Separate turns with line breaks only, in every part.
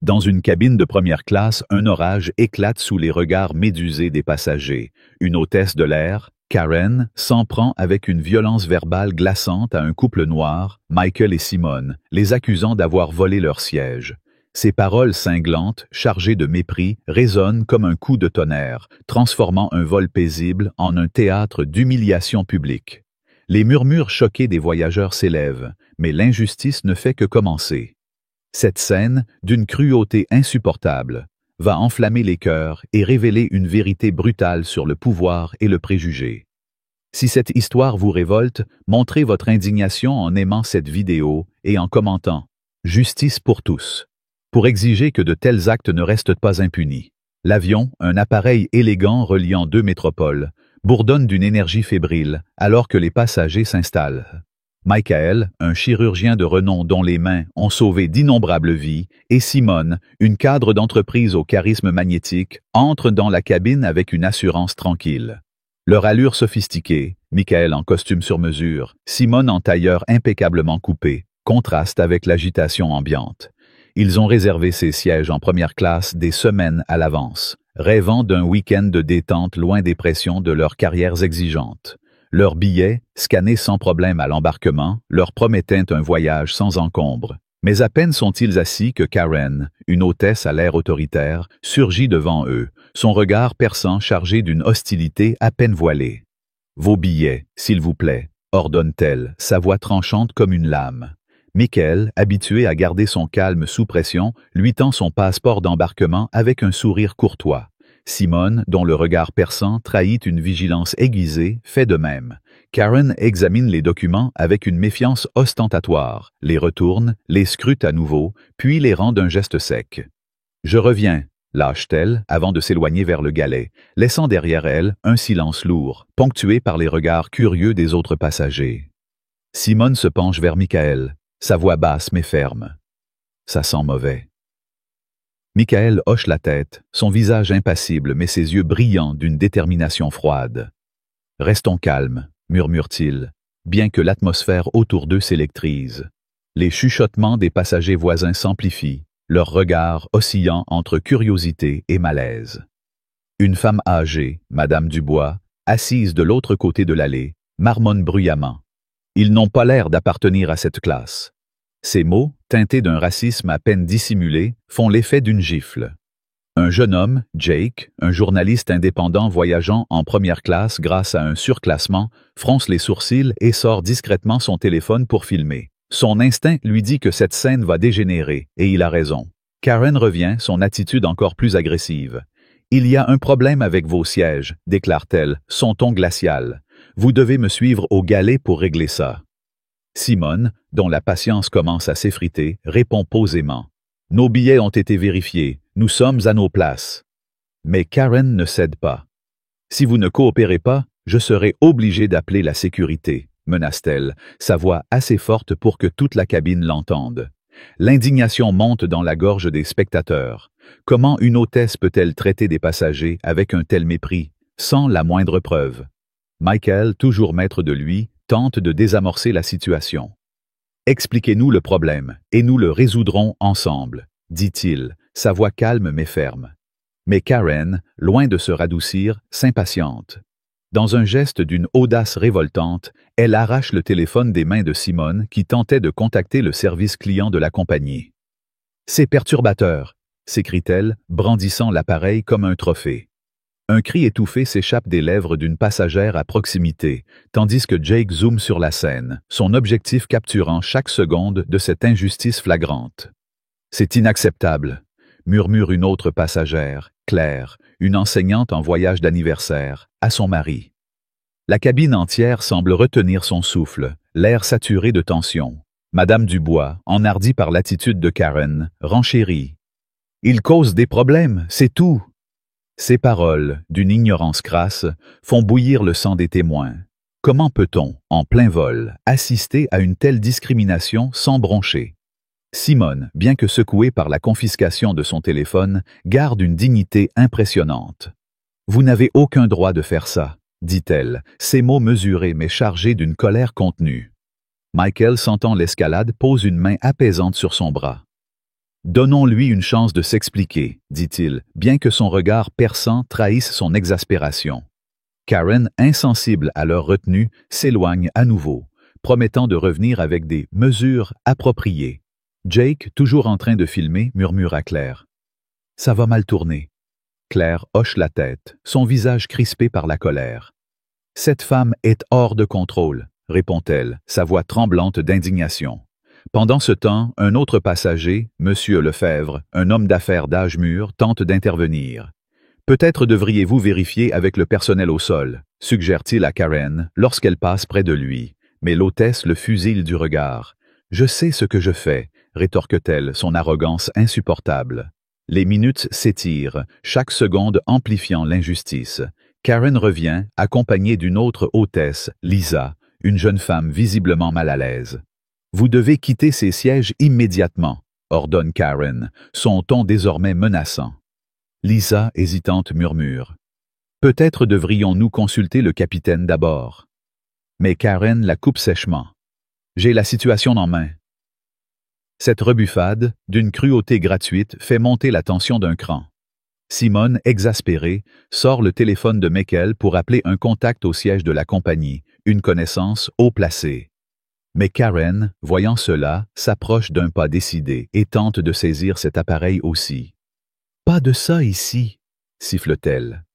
Dans une cabine de première classe, un orage éclate sous les regards médusés des passagers. Une hôtesse de l'air, Karen, s'en prend avec une violence verbale glaçante à un couple noir, Michael et Simone, les accusant d'avoir volé leur siège. Ces paroles cinglantes, chargées de mépris, résonnent comme un coup de tonnerre, transformant un vol paisible en un théâtre d'humiliation publique. Les murmures choqués des voyageurs s'élèvent, mais l'injustice ne fait que commencer. Cette scène, d'une cruauté insupportable, va enflammer les cœurs et révéler une vérité brutale sur le pouvoir et le préjugé. Si cette histoire vous révolte, montrez votre indignation en aimant cette vidéo et en commentant « Justice pour tous » pour exiger que de tels actes ne restent pas impunis. L'avion, un appareil élégant reliant deux métropoles, bourdonne d'une énergie fébrile alors que les passagers s'installent. Michael, un chirurgien de renom dont les mains ont sauvé d'innombrables vies, et Simone, une cadre d'entreprise au charisme magnétique, entrent dans la cabine avec une assurance tranquille. Leur allure sophistiquée, Michael en costume sur mesure, Simone en tailleur impeccablement coupé, contraste avec l'agitation ambiante. Ils ont réservé ces sièges en première classe des semaines à l'avance, rêvant d'un week-end de détente loin des pressions de leurs carrières exigeantes. Leurs billets, scannés sans problème à l'embarquement, leur promettaient un voyage sans encombre. Mais à peine sont-ils assis que Karen, une hôtesse à l'air autoritaire, surgit devant eux, son regard perçant chargé d'une hostilité à peine voilée. « Vos billets, s'il vous plaît », ordonne-t-elle, sa voix tranchante comme une lame. Michael, habitué à garder son calme sous pression, lui tend son passeport d'embarquement avec un sourire courtois. Simone, dont le regard perçant trahit une vigilance aiguisée, fait de même. Karen examine les documents avec une méfiance ostentatoire, les retourne, les scrute à nouveau, puis les rend d'un geste sec. « Je reviens », lâche-t-elle avant de s'éloigner vers le galet, laissant derrière elle un silence lourd, ponctué par les regards curieux des autres passagers. Simone se penche vers Michael, sa voix basse mais ferme. « Ça sent mauvais. » Michael hoche la tête, son visage impassible mais ses yeux brillants d'une détermination froide. « Restons calmes », murmure-t-il, bien que l'atmosphère autour d'eux s'électrise. Les chuchotements des passagers voisins s'amplifient, leurs regards oscillant entre curiosité et malaise. Une femme âgée, Madame Dubois, assise de l'autre côté de l'allée, marmonne bruyamment. Ils n'ont pas l'air d'appartenir à cette classe. Ces mots, teintés d'un racisme à peine dissimulé, font l'effet d'une gifle. Un jeune homme, Jake, un journaliste indépendant voyageant en première classe grâce à un surclassement, fronce les sourcils et sort discrètement son téléphone pour filmer. Son instinct lui dit que cette scène va dégénérer, et il a raison. Karen revient, son attitude encore plus agressive. « Il y a un problème avec vos sièges », déclare-t-elle, son ton glacial. « Vous devez me suivre au galet pour régler ça. » Simone, dont la patience commence à s'effriter, répond posément. « Nos billets ont été vérifiés, nous sommes à nos places. » Mais Karen ne cède pas. « Si vous ne coopérez pas, je serai obligé d'appeler la sécurité, » menace-t-elle, sa voix assez forte pour que toute la cabine l'entende. L'indignation monte dans la gorge des spectateurs. Comment une hôtesse peut-elle traiter des passagers avec un tel mépris, sans la moindre preuve? Michael, toujours maître de lui, tente de désamorcer la situation. « Expliquez-nous le problème, et nous le résoudrons ensemble », dit-il, sa voix calme mais ferme. Mais Karen, loin de se radoucir, s'impatiente. Dans un geste d'une audace révoltante, elle arrache le téléphone des mains de Simone qui tentait de contacter le service client de la compagnie. « C'est perturbateur », s'écrie-t-elle, brandissant l'appareil comme un trophée. Un cri étouffé s'échappe des lèvres d'une passagère à proximité, tandis que Jake zoome sur la scène, son objectif capturant chaque seconde de cette injustice flagrante. « C'est inacceptable », murmure une autre passagère, Claire, une enseignante en voyage d'anniversaire, à son mari. La cabine entière semble retenir son souffle, l'air saturé de tension. Madame Dubois, enhardie par l'attitude de Karen, renchérit. « Il cause des problèmes, c'est tout !» Ces paroles, d'une ignorance crasse, font bouillir le sang des témoins. Comment peut-on, en plein vol, assister à une telle discrimination sans broncher? Simone, bien que secouée par la confiscation de son téléphone, garde une dignité impressionnante. « Vous n'avez aucun droit de faire ça », dit-elle, ses mots mesurés mais chargés d'une colère contenue. Michael, sentant l'escalade, pose une main apaisante sur son bras. « Donnons-lui une chance de s'expliquer, dit-il, bien que son regard perçant trahisse son exaspération. Karen, insensible à leur retenue, s'éloigne à nouveau, promettant de revenir avec des mesures appropriées. Jake, toujours en train de filmer, murmure à Claire. « Ça va mal tourner. » Claire hoche la tête, son visage crispé par la colère. « Cette femme est hors de contrôle, » répond-elle, sa voix tremblante d'indignation. Pendant ce temps, un autre passager, M. Lefebvre, un homme d'affaires d'âge mûr, tente d'intervenir. « Peut-être devriez-vous vérifier avec le personnel au sol, » suggère-t-il à Karen lorsqu'elle passe près de lui. Mais l'hôtesse le fusille du regard. « Je sais ce que je fais, » rétorque-t-elle, son arrogance insupportable. Les minutes s'étirent, chaque seconde amplifiant l'injustice. Karen revient, accompagnée d'une autre hôtesse, Lisa, une jeune femme visiblement mal à l'aise. « Vous devez quitter ces sièges immédiatement, » ordonne Karen, son ton désormais menaçant. Lisa, hésitante, murmure. « Peut-être devrions-nous consulter le capitaine d'abord. » Mais Karen la coupe sèchement. « J'ai la situation en main. » Cette rebuffade, d'une cruauté gratuite, fait monter la tension d'un cran. Simone, exaspérée, sort le téléphone de Michael pour appeler un contact au siège de la compagnie, une connaissance haut placée. Mais Karen, voyant cela, s'approche d'un pas décidé et tente de saisir cet appareil aussi. « Pas de ça ici !» siffle-t-elle.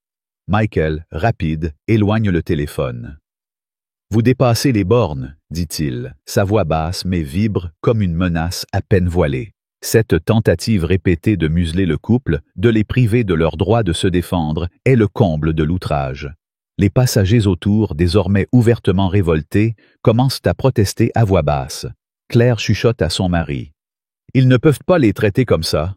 Michael, rapide, éloigne le téléphone. « Vous dépassez les bornes, » dit-il, sa voix basse mais vibre comme une menace à peine voilée. Cette tentative répétée de museler le couple, de les priver de leur droit de se défendre, est le comble de l'outrage. Les passagers autour, désormais ouvertement révoltés, commencent à protester à voix basse. Claire chuchote à son mari. « Ils ne peuvent pas les traiter comme ça. »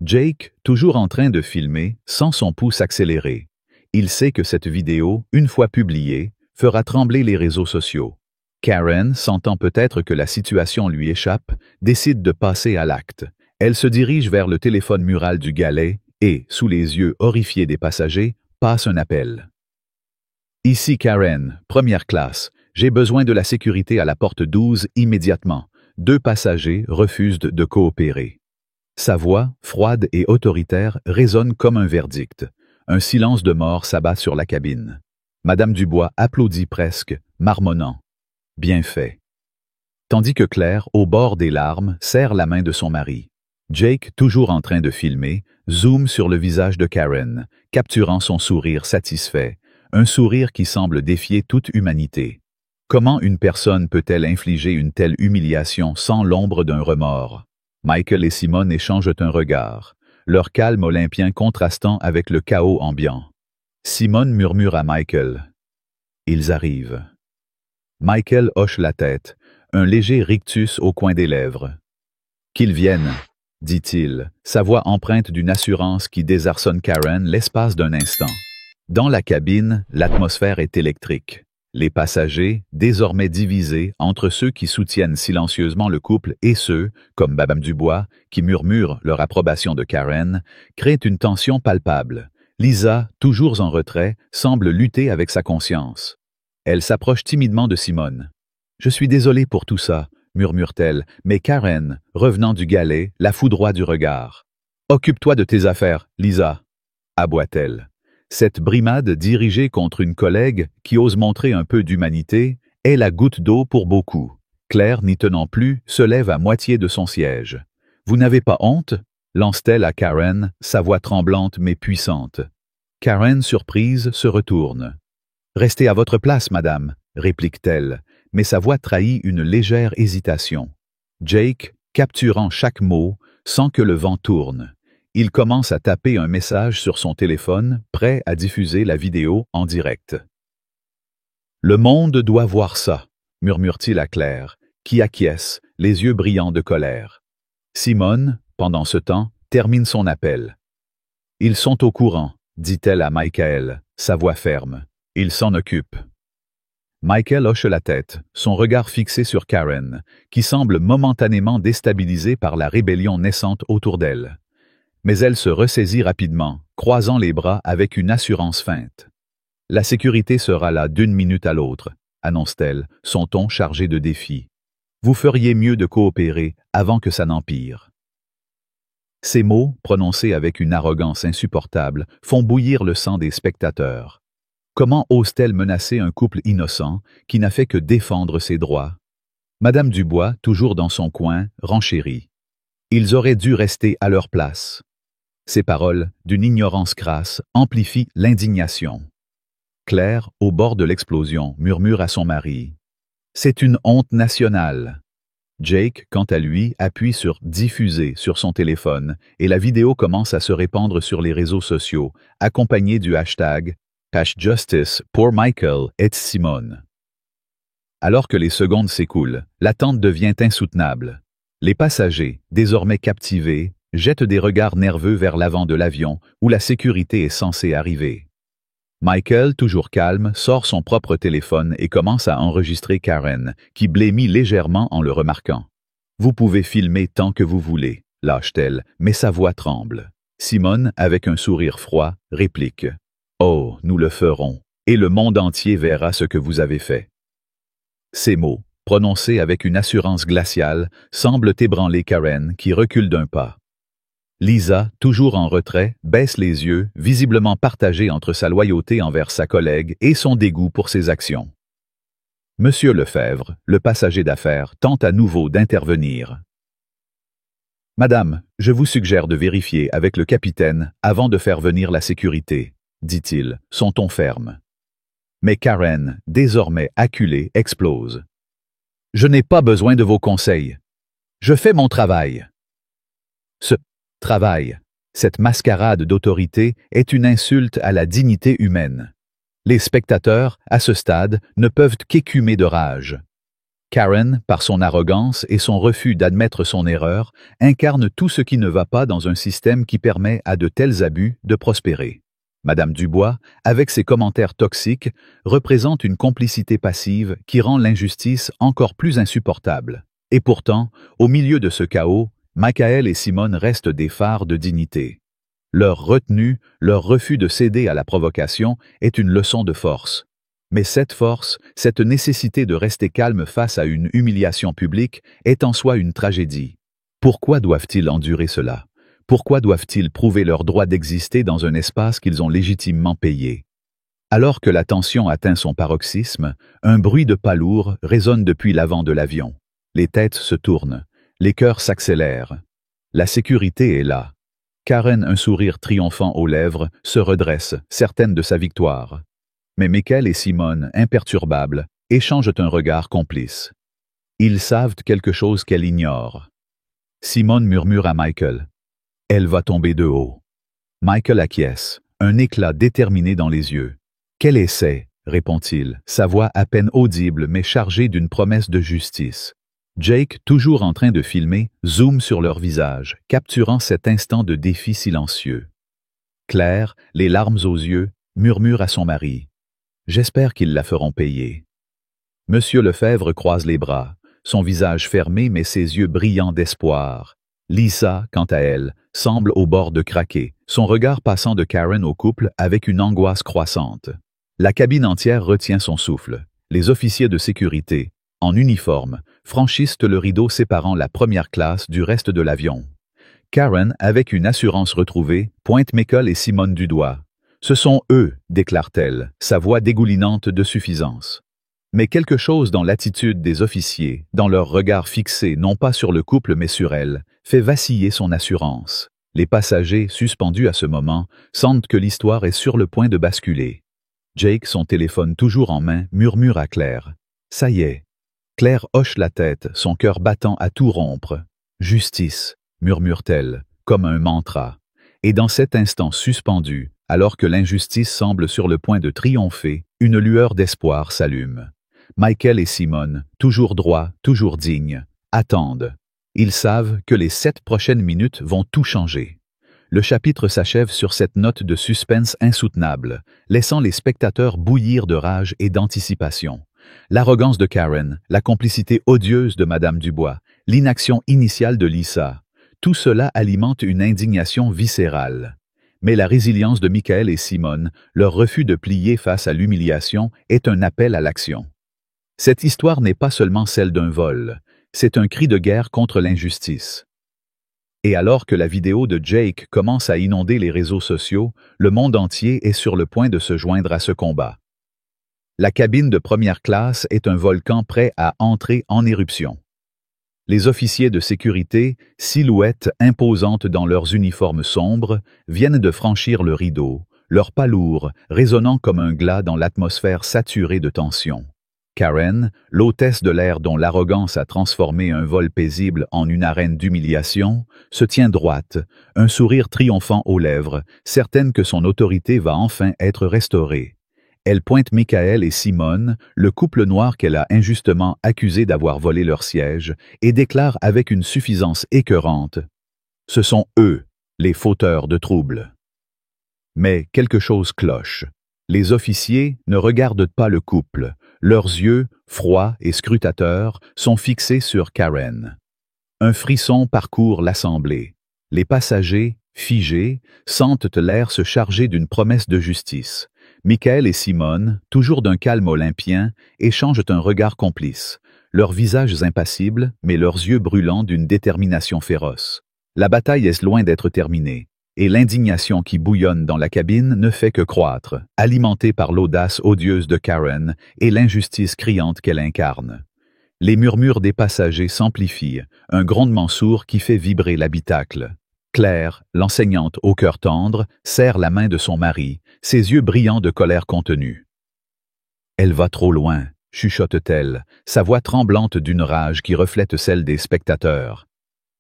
Jake, toujours en train de filmer, sent son pouce accélérer. Il sait que cette vidéo, une fois publiée, fera trembler les réseaux sociaux. Karen, sentant peut-être que la situation lui échappe, décide de passer à l'acte. Elle se dirige vers le téléphone mural du galet et, sous les yeux horrifiés des passagers, passe un appel. « Ici Karen, première classe. J'ai besoin de la sécurité à la porte 12 immédiatement. » 2 passagers refusent de coopérer. Sa voix, froide et autoritaire, résonne comme un verdict. Un silence de mort s'abat sur la cabine. Madame Dubois applaudit presque, marmonnant. « Bien fait. » Tandis que Claire, au bord des larmes, serre la main de son mari. Jake, toujours en train de filmer, zoome sur le visage de Karen, capturant son sourire satisfait, un sourire qui semble défier toute humanité. Comment une personne peut-elle infliger une telle humiliation sans l'ombre d'un remords? Michael et Simone échangent un regard, leur calme olympien contrastant avec le chaos ambiant. Simone murmure à Michael. « Ils arrivent. » Michael hoche la tête, un léger rictus au coin des lèvres. « Qu'ils viennent, » dit-il, sa voix empreinte d'une assurance qui désarçonne Karen l'espace d'un instant. Dans la cabine, l'atmosphère est électrique. Les passagers, désormais divisés entre ceux qui soutiennent silencieusement le couple et ceux, comme Madame Dubois, qui murmurent leur approbation de Karen, créent une tension palpable. Lisa, toujours en retrait, semble lutter avec sa conscience. Elle s'approche timidement de Simone. « Je suis désolée pour tout ça, » murmure-t-elle, mais Karen, revenant du galet, la foudroie du regard. « Occupe-toi de tes affaires, Lisa » aboie-t-elle. Cette brimade dirigée contre une collègue qui ose montrer un peu d'humanité est la goutte d'eau pour beaucoup. Claire, n'y tenant plus, se lève à moitié de son siège. « Vous n'avez pas honte ?» lance-t-elle à Karen, sa voix tremblante mais puissante. Karen, surprise, se retourne. « Restez à votre place, madame » réplique-t-elle, mais sa voix trahit une légère hésitation. Jake, capturant chaque mot, sent que le vent tourne. Il commence à taper un message sur son téléphone, prêt à diffuser la vidéo en direct. « Le monde doit voir ça », murmure-t-il à Claire, qui acquiesce, les yeux brillants de colère. Simone, pendant ce temps, termine son appel. « Ils sont au courant », dit-elle à Michael, sa voix ferme. « Ils s'en occupent. » Michael hoche la tête, son regard fixé sur Karen, qui semble momentanément déstabilisée par la rébellion naissante autour d'elle. Mais elle se ressaisit rapidement, croisant les bras avec une assurance feinte. « La sécurité sera là d'une minute à l'autre », annonce-t-elle, son ton chargé de défi. « Vous feriez mieux de coopérer avant que ça n'empire. » Ces mots, prononcés avec une arrogance insupportable, font bouillir le sang des spectateurs. Comment ose-t-elle menacer un couple innocent qui n'a fait que défendre ses droits? Madame Dubois, toujours dans son coin, renchérit. Ils auraient dû rester à leur place. Ces paroles, d'une ignorance crasse, amplifient l'indignation. Claire, au bord de l'explosion, murmure à son mari. C'est une honte nationale. Jake, quant à lui, appuie sur « Diffuser » sur son téléphone et la vidéo commence à se répandre sur les réseaux sociaux, accompagnée du hashtag #Justice pour Michael et Simone. Alors que les secondes s'écoulent, l'attente devient insoutenable. Les passagers, désormais captivés, jettent des regards nerveux vers l'avant de l'avion où la sécurité est censée arriver. Michael, toujours calme, sort son propre téléphone et commence à enregistrer Karen, qui blêmit légèrement en le remarquant. « Vous pouvez filmer tant que vous voulez », lâche-t-elle, mais sa voix tremble. Simone, avec un sourire froid, réplique. « Oh, nous le ferons, et le monde entier verra ce que vous avez fait. » Ces mots, prononcés avec une assurance glaciale, semblent ébranler Karen, qui recule d'un pas. Lisa, toujours en retrait, baisse les yeux, visiblement partagée entre sa loyauté envers sa collègue et son dégoût pour ses actions. Monsieur Lefebvre, le passager d'affaires, tente à nouveau d'intervenir. « Madame, je vous suggère de vérifier avec le capitaine avant de faire venir la sécurité, » dit-il, son ton ferme. Mais Karen, désormais acculée, explose. « Je n'ai pas besoin de vos conseils. Je fais mon travail. » Ce travail, cette mascarade d'autorité est une insulte à la dignité humaine. Les spectateurs, à ce stade, ne peuvent qu'écumer de rage. Karen, par son arrogance et son refus d'admettre son erreur, incarne tout ce qui ne va pas dans un système qui permet à de tels abus de prospérer. Madame Dubois, avec ses commentaires toxiques, représente une complicité passive qui rend l'injustice encore plus insupportable. Et pourtant, au milieu de ce chaos, Michael et Simone restent des phares de dignité. Leur retenue, leur refus de céder à la provocation est une leçon de force. Mais cette force, cette nécessité de rester calme face à une humiliation publique est en soi une tragédie. Pourquoi doivent-ils endurer cela? Pourquoi doivent-ils prouver leur droit d'exister dans un espace qu'ils ont légitimement payé? Alors que la tension atteint son paroxysme, un bruit de pas lourd résonne depuis l'avant de l'avion. Les têtes se tournent. Les cœurs s'accélèrent. La sécurité est là. Karen, un sourire triomphant aux lèvres, se redresse, certaine de sa victoire. Mais Michael et Simone, imperturbables, échangent un regard complice. Ils savent quelque chose qu'elle ignore. Simone murmure à Michael. « Elle va tomber de haut. » Michael acquiesce, un éclat déterminé dans les yeux. « Quel essai ?» répond-il, sa voix à peine audible mais chargée d'une promesse de justice. Jake, toujours en train de filmer, zoome sur leur visage, capturant cet instant de défi silencieux. Claire, les larmes aux yeux, murmure à son mari. « J'espère qu'ils la feront payer. » Monsieur Lefebvre croise les bras, son visage fermé mais ses yeux brillants d'espoir. Lisa, quant à elle, semble au bord de craquer, son regard passant de Karen au couple avec une angoisse croissante. La cabine entière retient son souffle. Les officiers de sécurité, en uniforme, franchissent le rideau séparant la première classe du reste de l'avion. Karen, avec une assurance retrouvée, pointe Michael et Simone du doigt. « Ce sont eux », déclare-t-elle, sa voix dégoulinante de suffisance. Mais quelque chose dans l'attitude des officiers, dans leur regard fixé non pas sur le couple mais sur elle, fait vaciller son assurance. Les passagers, suspendus à ce moment, sentent que l'histoire est sur le point de basculer. Jake, son téléphone toujours en main, murmure à Claire. « Ça y est. » Claire hoche la tête, son cœur battant à tout rompre. « Justice », murmure-t-elle, comme un mantra. Et dans cet instant suspendu, alors que l'injustice semble sur le point de triompher, une lueur d'espoir s'allume. Michael et Simone, toujours droits, toujours dignes, attendent. Ils savent que les 7 prochaines minutes vont tout changer. Le chapitre s'achève sur cette note de suspense insoutenable, laissant les spectateurs bouillir de rage et d'anticipation. L'arrogance de Karen, la complicité odieuse de Madame Dubois, l'inaction initiale de Lisa, tout cela alimente une indignation viscérale. Mais la résilience de Michael et Simone, leur refus de plier face à l'humiliation, est un appel à l'action. Cette histoire n'est pas seulement celle d'un vol, c'est un cri de guerre contre l'injustice. Et alors que la vidéo de Jake commence à inonder les réseaux sociaux, le monde entier est sur le point de se joindre à ce combat. La cabine de première classe est un volcan prêt à entrer en éruption. Les officiers de sécurité, silhouettes imposantes dans leurs uniformes sombres, viennent de franchir le rideau, leur pas lourd résonnant comme un glas dans l'atmosphère saturée de tension. Karen, l'hôtesse de l'air dont l'arrogance a transformé un vol paisible en une arène d'humiliation, se tient droite, un sourire triomphant aux lèvres, certaine que son autorité va enfin être restaurée. Elle pointe Michael et Simone, le couple noir qu'elle a injustement accusé d'avoir volé leur siège, et déclare avec une suffisance écœurante « Ce sont eux, les fauteurs de troubles ». Mais quelque chose cloche. Les officiers ne regardent pas le couple. Leurs yeux, froids et scrutateurs, sont fixés sur Karen. Un frisson parcourt l'assemblée. Les passagers, figés, sentent l'air se charger d'une promesse de justice. Michael et Simone, toujours d'un calme olympien, échangent un regard complice. Leurs visages impassibles, mais leurs yeux brûlants d'une détermination féroce. La bataille est loin d'être terminée. Et l'indignation qui bouillonne dans la cabine ne fait que croître, alimentée par l'audace odieuse de Karen et l'injustice criante qu'elle incarne. Les murmures des passagers s'amplifient, un grondement sourd qui fait vibrer l'habitacle. Claire, l'enseignante au cœur tendre, serre la main de son mari, ses yeux brillants de colère contenue. « Elle va trop loin », chuchote-t-elle, sa voix tremblante d'une rage qui reflète celle des spectateurs.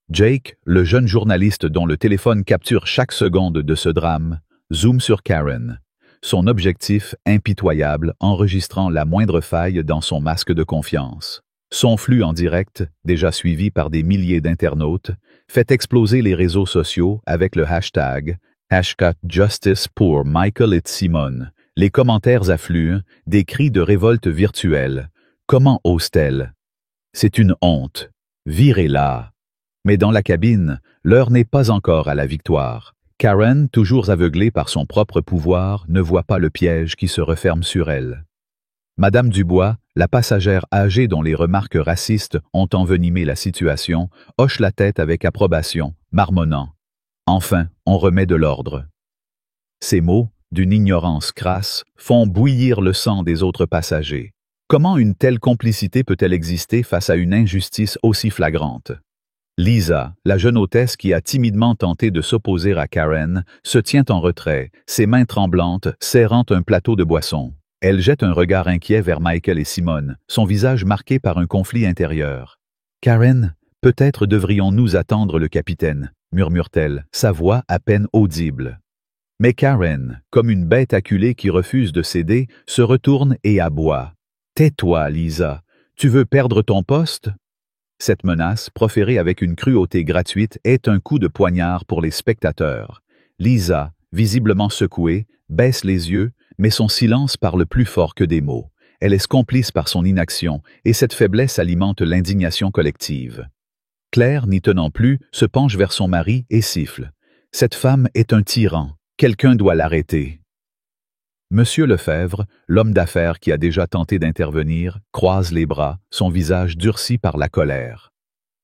Jake, le jeune journaliste dont le téléphone capture chaque seconde de ce drame, zoome sur Karen. Son objectif impitoyable enregistrant la moindre faille dans son masque de confiance. Son flux en direct, déjà suivi par des milliers d'internautes, fait exploser les réseaux sociaux avec le hashtag #Justice pour Michael et Simone. Les commentaires affluent, des cris de révolte virtuelle. Comment ose-t-elle? C'est une honte. Virez-la. Mais dans la cabine, l'heure n'est pas encore à la victoire. Karen, toujours aveuglée par son propre pouvoir, ne voit pas le piège qui se referme sur elle. Madame Dubois, la passagère âgée dont les remarques racistes ont envenimé la situation, hoche la tête avec approbation, marmonnant. Enfin, on remet de l'ordre. Ces mots, d'une ignorance crasse, font bouillir le sang des autres passagers. Comment une telle complicité peut-elle exister face à une injustice aussi flagrante? Lisa, la jeune hôtesse qui a timidement tenté de s'opposer à Karen, se tient en retrait, ses mains tremblantes, serrant un plateau de boisson. Elle jette un regard inquiet vers Michael et Simone, son visage marqué par un conflit intérieur. « Karen, peut-être devrions-nous attendre le capitaine », murmure-t-elle, sa voix à peine audible. Mais Karen, comme une bête acculée qui refuse de céder, se retourne et aboie. « Tais-toi, Lisa, tu veux perdre ton poste ?» Cette menace, proférée avec une cruauté gratuite, est un coup de poignard pour les spectateurs. Lisa, visiblement secouée, baisse les yeux, mais son silence parle plus fort que des mots. Elle est complice par son inaction, et cette faiblesse alimente l'indignation collective. Claire, n'y tenant plus, se penche vers son mari et siffle. « Cette femme est un tyran. Quelqu'un doit l'arrêter. » Monsieur Lefebvre, l'homme d'affaires qui a déjà tenté d'intervenir, croise les bras, son visage durci par la colère.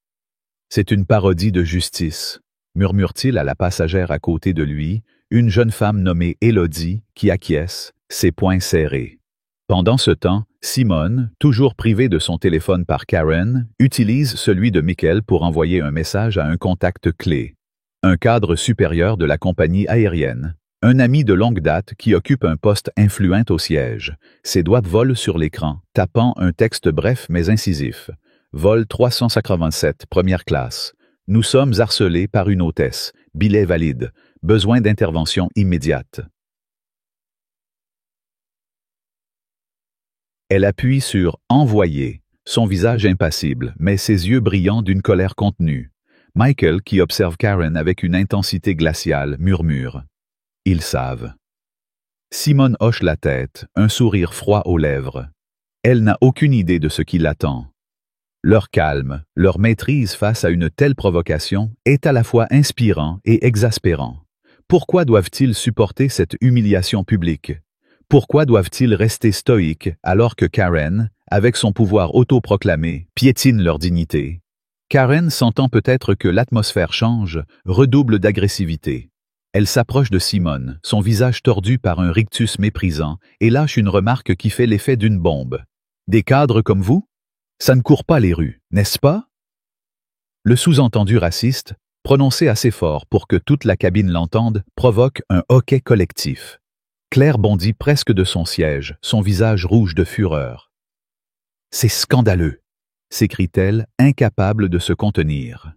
« C'est une parodie de justice », murmure-t-il à la passagère à côté de lui, une jeune femme nommée Élodie, qui acquiesce, ses poings serrés. Pendant ce temps, Simone, toujours privée de son téléphone par Karen, utilise celui de Michael pour envoyer un message à un contact clé. Un cadre supérieur de la compagnie aérienne. Un ami de longue date qui occupe un poste influent au siège. Ses doigts volent sur l'écran, tapant un texte bref mais incisif. Vol 387, première classe. Nous sommes harcelés par une hôtesse. Billet valide. Besoin d'intervention immédiate. Elle appuie sur « Envoyer », son visage impassible, mais ses yeux brillants d'une colère contenue. Michael, qui observe Karen avec une intensité glaciale, murmure. Ils savent. Simone hoche la tête, un sourire froid aux lèvres. Elle n'a aucune idée de ce qui l'attend. Leur calme, leur maîtrise face à une telle provocation est à la fois inspirant et exaspérant. Pourquoi doivent-ils supporter cette humiliation publique? Pourquoi doivent-ils rester stoïques alors que Karen, avec son pouvoir autoproclamé, piétine leur dignité? Karen, sentant peut-être que l'atmosphère change, redouble d'agressivité. Elle s'approche de Simone, son visage tordu par un rictus méprisant, et lâche une remarque qui fait l'effet d'une bombe. « Des cadres comme vous? Ça ne court pas les rues, n'est-ce pas? » Le sous-entendu raciste, prononcé assez fort pour que toute la cabine l'entende, provoque un hoquet collectif. Claire bondit presque de son siège, son visage rouge de fureur. « C'est scandaleux !» s'écrie-t-elle, incapable de se contenir.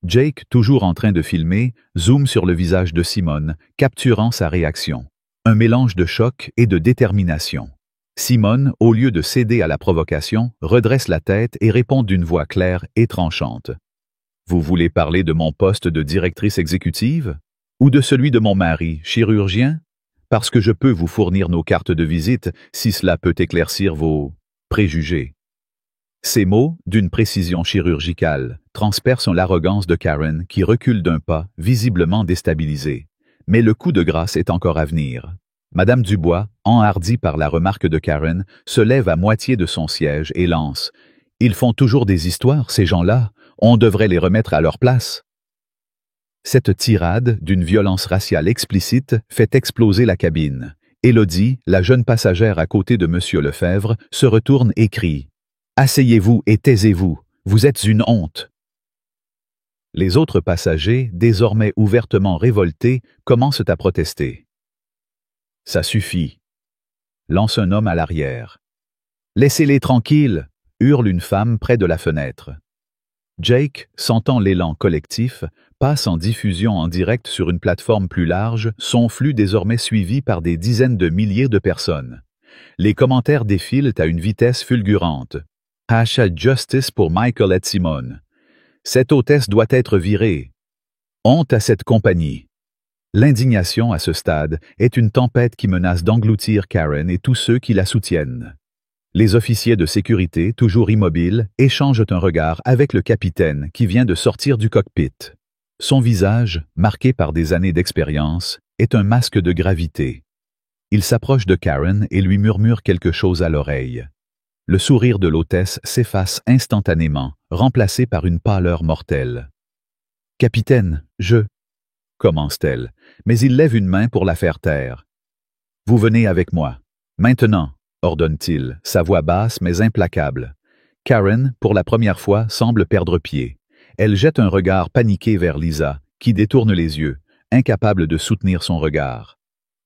Jake, toujours en train de filmer, zoome sur le visage de Simone, capturant sa réaction. Un mélange de choc et de détermination. Simone, au lieu de céder à la provocation, redresse la tête et répond d'une voix claire et tranchante. « Vous voulez parler de mon poste de directrice exécutive? Ou de celui de mon mari, chirurgien? Parce que je peux vous fournir nos cartes de visite si cela peut éclaircir vos préjugés. » Ces mots, d'une précision chirurgicale, transpercent l'arrogance de Karen qui recule d'un pas, visiblement déstabilisée. Mais le coup de grâce est encore à venir. Madame Dubois, enhardie par la remarque de Karen, se lève à moitié de son siège et lance « Ils font toujours des histoires, ces gens-là. On devrait les remettre à leur place. » Cette tirade, d'une violence raciale explicite, fait exploser la cabine. Élodie, la jeune passagère à côté de Monsieur Lefebvre, se retourne et crie « Asseyez-vous et taisez-vous, vous êtes une honte !» Les autres passagers, désormais ouvertement révoltés, commencent à protester. « Ça suffit !» lance un homme à l'arrière. « Laissez-les tranquilles !» hurle une femme près de la fenêtre. Jake, sentant l'élan collectif, passe en diffusion en direct sur une plateforme plus large, son flux désormais suivi par des dizaines de milliers de personnes. Les commentaires défilent à une vitesse fulgurante. #Justice pour Michael et Simone. Cette hôtesse doit être virée. Honte à cette compagnie. L'indignation à ce stade est une tempête qui menace d'engloutir Karen et tous ceux qui la soutiennent. Les officiers de sécurité, toujours immobiles, échangent un regard avec le capitaine qui vient de sortir du cockpit. Son visage, marqué par des années d'expérience, est un masque de gravité. Il s'approche de Karen et lui murmure quelque chose à l'oreille. Le sourire de l'hôtesse s'efface instantanément, remplacé par une pâleur mortelle. « Capitaine, je... » commence-t-elle, mais il lève une main pour la faire taire. « Vous venez avec moi. Maintenant !» ordonne-t-il, sa voix basse mais implacable. Karen, pour la première fois, semble perdre pied. Elle jette un regard paniqué vers Lisa, qui détourne les yeux, incapable de soutenir son regard.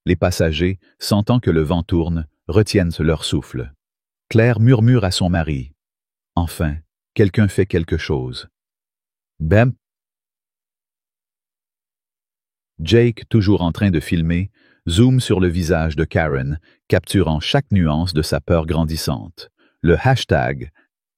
Les passagers, sentant que le vent tourne, retiennent leur souffle. Claire murmure à son mari. Enfin, quelqu'un fait quelque chose. Bam! Jake, toujours en train de filmer, zoome sur le visage de Karen, capturant chaque nuance de sa peur grandissante. Le hashtag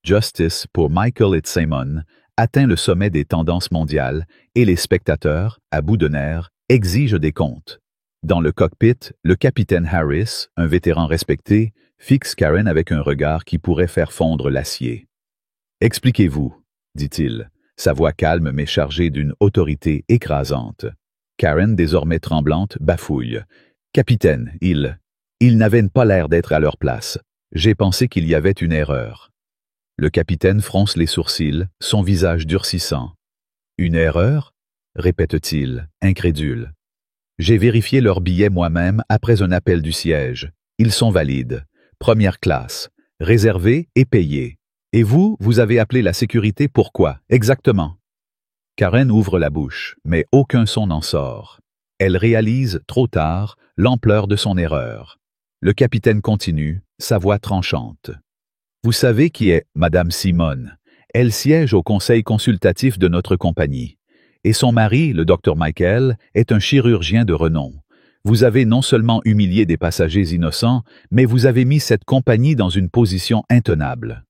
Justice pour Michael et Simone atteint le sommet des tendances mondiales et les spectateurs, à bout de nerfs, exigent des comptes. Dans le cockpit, le capitaine Harris, un vétéran respecté, fixe Karen avec un regard qui pourrait faire fondre l'acier. « Expliquez-vous, » dit-il, sa voix calme mais chargée d'une autorité écrasante. Karen, désormais tremblante, bafouille. « Capitaine, ils n'avaient pas l'air d'être à leur place. J'ai pensé qu'il y avait une erreur. » Le capitaine fronce les sourcils, son visage durcissant. « Une erreur ?» répète-t-il, incrédule. « J'ai vérifié leurs billets moi-même après un appel du siège. Ils sont valides. Première classe, réservés et payés. Et vous, vous avez appelé la sécurité pourquoi, exactement ?» Karen ouvre la bouche, mais aucun son n'en sort. Elle réalise, trop tard, l'ampleur de son erreur. Le capitaine continue, sa voix tranchante. « Vous savez qui est Madame Simone. Elle siège au conseil consultatif de notre compagnie. Et son mari, le Dr Michael, est un chirurgien de renom. Vous avez non seulement humilié des passagers innocents, mais vous avez mis cette compagnie dans une position intenable. »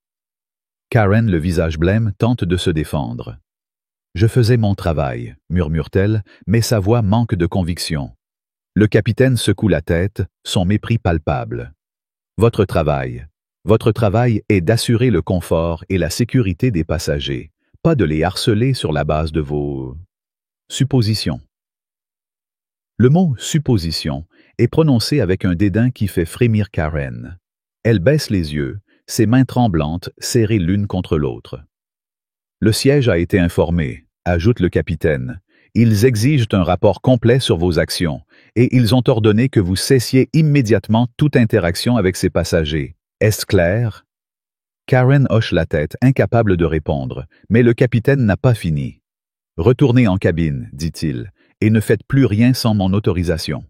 Karen, le visage blême, tente de se défendre. « Je faisais mon travail, » murmure-t-elle, mais sa voix manque de conviction. Le capitaine secoue la tête, son mépris palpable. « Votre travail est d'assurer le confort et la sécurité des passagers, pas de les harceler sur la base de vos... suppositions. » Le mot « supposition » est prononcé avec un dédain qui fait frémir Karen. Elle baisse les yeux, ses mains tremblantes serrées l'une contre l'autre. Le siège a été informé, ajoute le capitaine. Ils exigent un rapport complet sur vos actions, et ils ont ordonné que vous cessiez immédiatement toute interaction avec ces passagers. Est-ce clair? Karen hoche la tête, incapable de répondre, mais le capitaine n'a pas fini. Retournez en cabine, dit-il, et ne faites plus rien sans mon autorisation.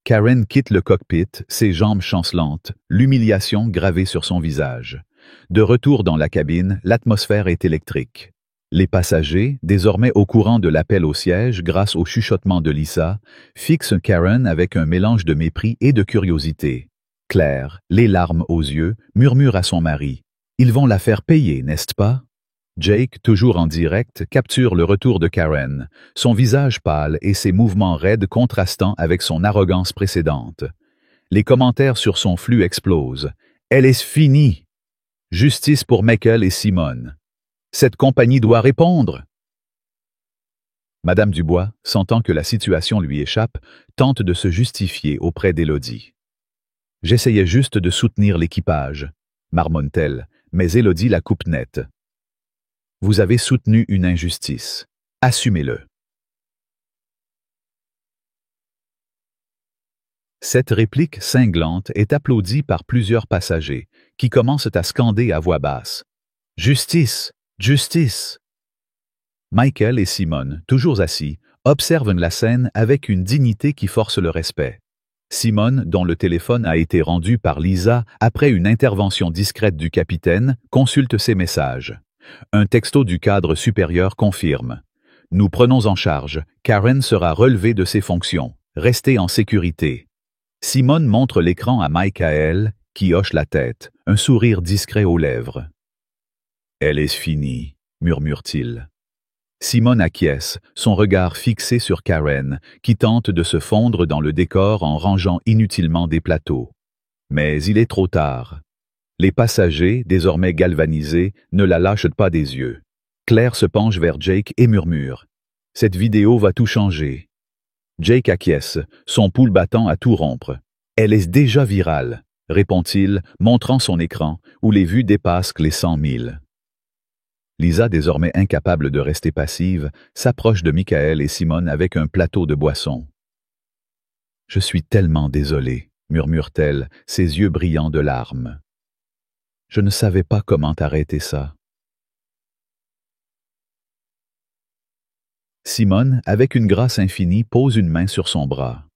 Karen quitte le cockpit, ses jambes chancelantes, l'humiliation gravée sur son visage. De retour dans la cabine, l'atmosphère est électrique. Les passagers, désormais au courant de l'appel au siège grâce au chuchotement de Lisa, fixent Karen avec un mélange de mépris et de curiosité. Claire, les larmes aux yeux, murmure à son mari. Ils vont la faire payer, n'est-ce pas? Jake, toujours en direct, capture le retour de Karen, son visage pâle et ses mouvements raides contrastant avec son arrogance précédente. Les commentaires sur son flux explosent. « Elle est finie! Justice pour Michael et Simone. Cette compagnie doit répondre! » Madame Dubois, sentant que la situation lui échappe, tente de se justifier auprès d'Élodie. « J'essayais juste de soutenir l'équipage, » marmonne-t-elle, mais Élodie la coupe nette. Vous avez soutenu une injustice. Assumez-le. Cette réplique cinglante est applaudie par plusieurs passagers, qui commencent à scander à voix basse. « Justice! Justice! » Michael et Simone, toujours assis, observent la scène avec une dignité qui force le respect. Simone, dont le téléphone a été rendu par Lisa après une intervention discrète du capitaine, consulte ses messages. Un texto du cadre supérieur confirme. « Nous prenons en charge. Karen sera relevée de ses fonctions. Restez en sécurité. » Simone montre l'écran à Michael, qui hoche la tête, un sourire discret aux lèvres. « Elle est finie, » murmure-t-il. Simone acquiesce, son regard fixé sur Karen, qui tente de se fondre dans le décor en rangeant inutilement des plateaux. Mais il est trop tard. Les passagers, désormais galvanisés, ne la lâchent pas des yeux. Claire se penche vers Jake et murmure. « Cette vidéo va tout changer. » Jake acquiesce, son pouls battant à tout rompre. « Elle est déjà virale, » répond-il, montrant son écran, où les vues dépassent les 100 000. Lisa, désormais incapable de rester passive, s'approche de Michael et Simone avec un plateau de boissons. « Je suis tellement désolée, » murmure-t-elle, ses yeux brillants de larmes. « Je ne savais pas comment arrêter ça. » Simone, avec une grâce infinie, pose une main sur son bras.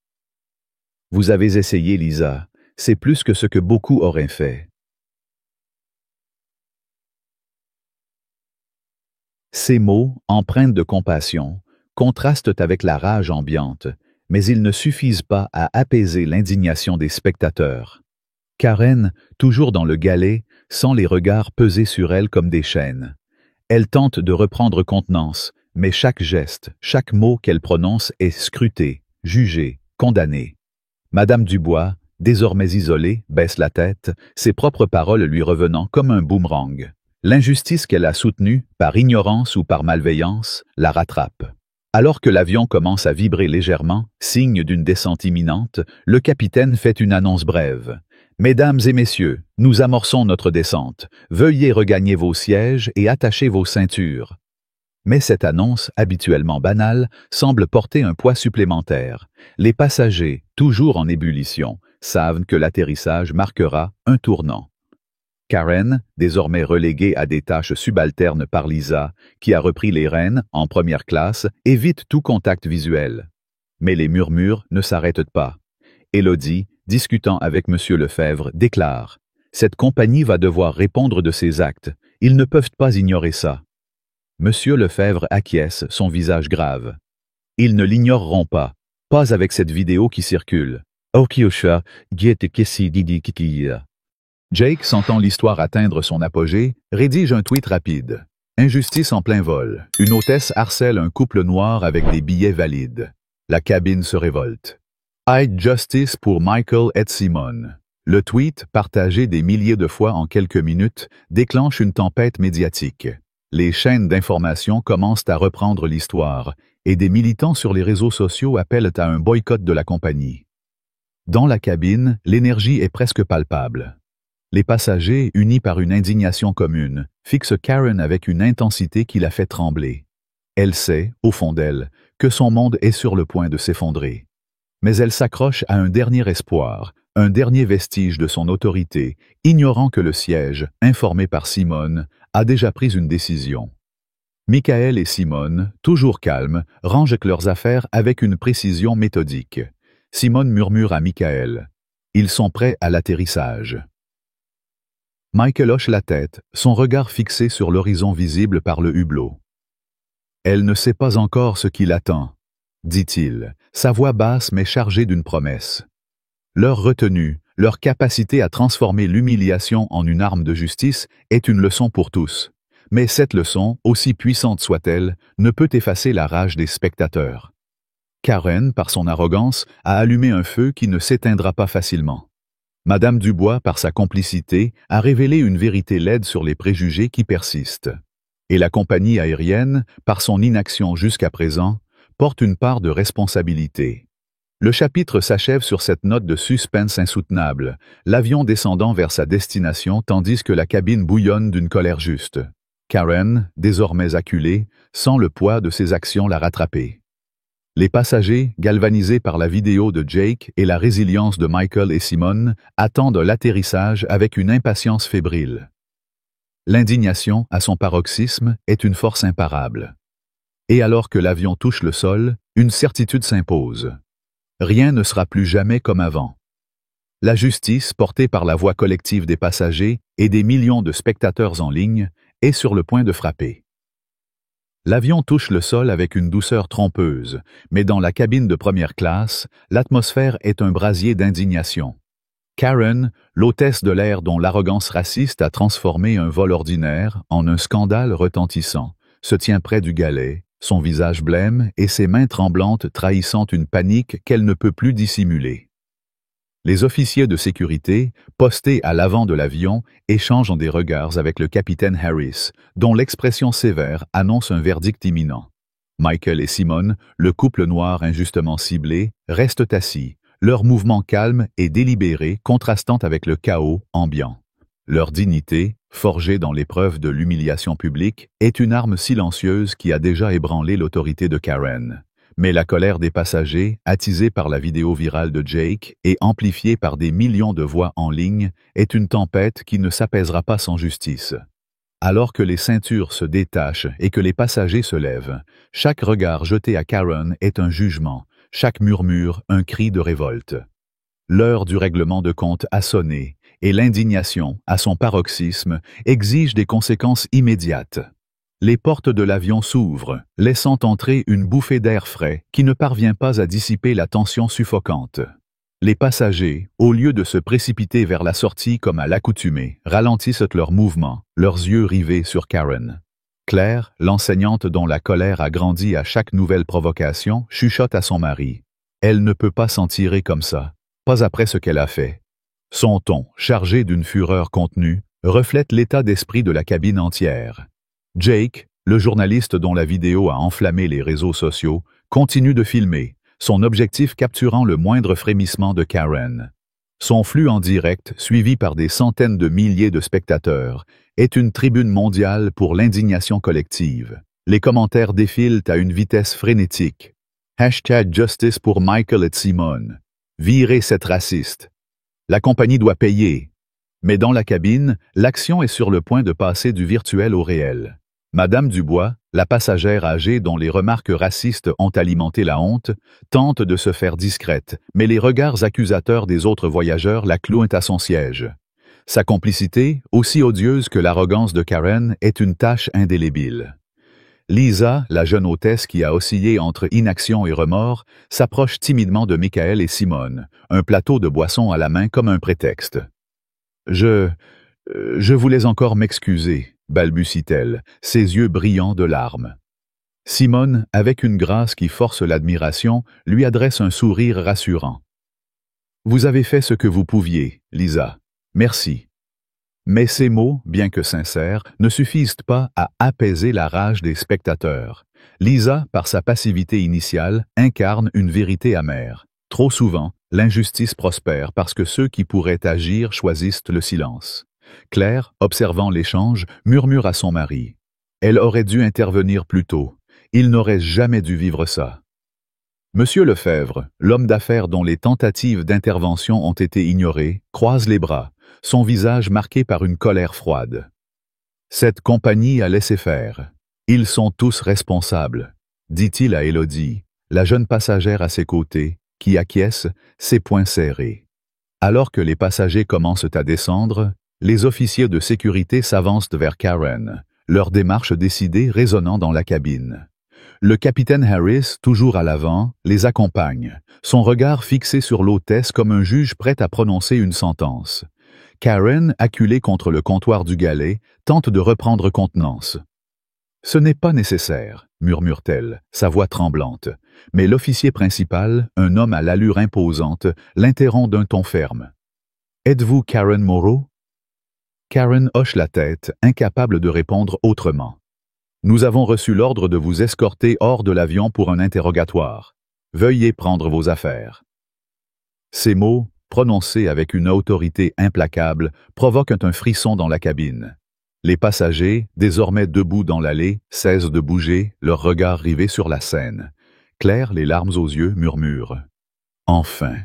« Vous avez essayé, Lisa. C'est plus que ce que beaucoup auraient fait. » Ces mots, empreints de compassion, contrastent avec la rage ambiante, mais ils ne suffisent pas à apaiser l'indignation des spectateurs. Karen, toujours dans le galet, sent les regards peser sur elle comme des chaînes. Elle tente de reprendre contenance, mais chaque geste, chaque mot qu'elle prononce est scruté, jugé, condamné. Madame Dubois, désormais isolée, baisse la tête, ses propres paroles lui revenant comme un boomerang. L'injustice qu'elle a soutenue, par ignorance ou par malveillance, la rattrape. Alors que l'avion commence à vibrer légèrement, signe d'une descente imminente, le capitaine fait une annonce brève. « Mesdames et messieurs, nous amorçons notre descente. Veuillez regagner vos sièges et attacher vos ceintures. » Mais cette annonce, habituellement banale, semble porter un poids supplémentaire. Les passagers, toujours en ébullition, savent que l'atterrissage marquera un tournant. Karen, désormais reléguée à des tâches subalternes par Lisa, qui a repris les rênes, en première classe, évite tout contact visuel. Mais les murmures ne s'arrêtent pas. Élodie, discutant avec M. Lefebvre, déclare « Cette compagnie va devoir répondre de ses actes. Ils ne peuvent pas ignorer ça. » M. Lefebvre acquiesce, son visage grave. « Ils ne l'ignoreront pas. Pas avec cette vidéo qui circule. » Jake, sentant l'histoire atteindre son apogée, rédige un tweet rapide. Injustice en plein vol. Une hôtesse harcèle un couple noir avec des billets valides. La cabine se révolte. Justice pour Michael et Simone. Le tweet, partagé des milliers de fois en quelques minutes, déclenche une tempête médiatique. Les chaînes d'information commencent à reprendre l'histoire, et des militants sur les réseaux sociaux appellent à un boycott de la compagnie. Dans la cabine, l'énergie est presque palpable. Les passagers, unis par une indignation commune, fixe Karen avec une intensité qui la fait trembler. Elle sait, au fond d'elle, que son monde est sur le point de s'effondrer. Mais elle s'accroche à un dernier espoir, un dernier vestige de son autorité, ignorant que le siège, informé par Simone, a déjà pris une décision. Michael et Simone, toujours calmes, rangent leurs affaires avec une précision méthodique. Simone murmure à Michael. Ils sont prêts à l'atterrissage. Michael hoche la tête, son regard fixé sur l'horizon visible par le hublot. Elle ne sait pas encore ce qui l'attend, dit-il, sa voix basse mais chargée d'une promesse. Leur retenue, leur capacité à transformer l'humiliation en une arme de justice est une leçon pour tous. Mais cette leçon, aussi puissante soit-elle, ne peut effacer la rage des spectateurs. Karen, par son arrogance, a allumé un feu qui ne s'éteindra pas facilement. Madame Dubois, par sa complicité, a révélé une vérité laide sur les préjugés qui persistent. Et la compagnie aérienne, par son inaction jusqu'à présent, porte une part de responsabilité. Le chapitre s'achève sur cette note de suspense insoutenable, l'avion descendant vers sa destination tandis que la cabine bouillonne d'une colère juste. Karen, désormais acculée, sent le poids de ses actions la rattraper. Les passagers, galvanisés par la vidéo de Jake et la résilience de Michael et Simone, attendent l'atterrissage avec une impatience fébrile. L'indignation, à son paroxysme, est une force imparable. Et alors que l'avion touche le sol, une certitude s'impose. Rien ne sera plus jamais comme avant. La justice, portée par la voix collective des passagers et des millions de spectateurs en ligne, est sur le point de frapper. L'avion touche le sol avec une douceur trompeuse, mais dans la cabine de première classe, l'atmosphère est un brasier d'indignation. Karen, l'hôtesse de l'air dont l'arrogance raciste a transformé un vol ordinaire en un scandale retentissant, se tient près du galet, son visage blême et ses mains tremblantes trahissant une panique qu'elle ne peut plus dissimuler. Les officiers de sécurité, postés à l'avant de l'avion, échangent des regards avec le capitaine Harris, dont l'expression sévère annonce un verdict imminent. Michael et Simone, le couple noir injustement ciblé, restent assis, leurs mouvements calmes et délibérés contrastant avec le chaos ambiant. Leur dignité, forgée dans l'épreuve de l'humiliation publique, est une arme silencieuse qui a déjà ébranlé l'autorité de Karen. Mais la colère des passagers, attisée par la vidéo virale de Jake et amplifiée par des millions de voix en ligne, est une tempête qui ne s'apaisera pas sans justice. Alors que les ceintures se détachent et que les passagers se lèvent, chaque regard jeté à Karen est un jugement, chaque murmure un cri de révolte. L'heure du règlement de compte a sonné, et l'indignation, à son paroxysme, exige des conséquences immédiates. Les portes de l'avion s'ouvrent, laissant entrer une bouffée d'air frais qui ne parvient pas à dissiper la tension suffocante. Les passagers, au lieu de se précipiter vers la sortie comme à l'accoutumée, ralentissent leurs mouvements, leurs yeux rivés sur Karen. Claire, l'enseignante dont la colère a grandi à chaque nouvelle provocation, chuchote à son mari. Elle ne peut pas s'en tirer comme ça, pas après ce qu'elle a fait. Son ton, chargé d'une fureur contenue, reflète l'état d'esprit de la cabine entière. Jake, le journaliste dont la vidéo a enflammé les réseaux sociaux, continue de filmer, son objectif capturant le moindre frémissement de Karen. Son flux en direct, suivi par des centaines de milliers de spectateurs, est une tribune mondiale pour l'indignation collective. Les commentaires défilent à une vitesse frénétique. #Justice pour Michael et Simone. Virez cette raciste. La compagnie doit payer. Mais dans la cabine, l'action est sur le point de passer du virtuel au réel. Madame Dubois, la passagère âgée dont les remarques racistes ont alimenté la honte, tente de se faire discrète, mais les regards accusateurs des autres voyageurs la clouent à son siège. Sa complicité, aussi odieuse que l'arrogance de Karen, est une tache indélébile. Lisa, la jeune hôtesse qui a oscillé entre inaction et remords, s'approche timidement de Michael et Simone, un plateau de boissons à la main comme un prétexte. Je voulais encore m'excuser, balbutie-t-elle, ses yeux brillants de larmes. Simone, avec une grâce qui force l'admiration, lui adresse un sourire rassurant. « Vous avez fait ce que vous pouviez, Lisa. Merci. » Mais ces mots, bien que sincères, ne suffisent pas à apaiser la rage des spectateurs. Lisa, par sa passivité initiale, incarne une vérité amère. Trop souvent, l'injustice prospère parce que ceux qui pourraient agir choisissent le silence. Claire, observant l'échange, murmure à son mari. Elle aurait dû intervenir plus tôt. Il n'aurait jamais dû vivre ça. Monsieur Lefebvre, l'homme d'affaires dont les tentatives d'intervention ont été ignorées, croise les bras, son visage marqué par une colère froide. Cette compagnie a laissé faire. Ils sont tous responsables, dit-il à Élodie, la jeune passagère à ses côtés, qui acquiesce, ses poings serrés. Alors que les passagers commencent à descendre, les officiers de sécurité s'avancent vers Karen, leur démarche décidée résonnant dans la cabine. Le capitaine Harris, toujours à l'avant, les accompagne, son regard fixé sur l'hôtesse comme un juge prêt à prononcer une sentence. Karen, acculée contre le comptoir du galet, tente de reprendre contenance. « Ce n'est pas nécessaire », murmure-t-elle, sa voix tremblante. Mais l'officier principal, un homme à l'allure imposante, l'interrompt d'un ton ferme. « Êtes-vous Karen Morrow ?» Karen hoche la tête, incapable de répondre autrement. « Nous avons reçu l'ordre de vous escorter hors de l'avion pour un interrogatoire. Veuillez prendre vos affaires. » Ces mots, prononcés avec une autorité implacable, provoquent un frisson dans la cabine. Les passagers, désormais debout dans l'allée, cessent de bouger, leurs regards rivés sur la scène. Claire, les larmes aux yeux, murmure. « Enfin !»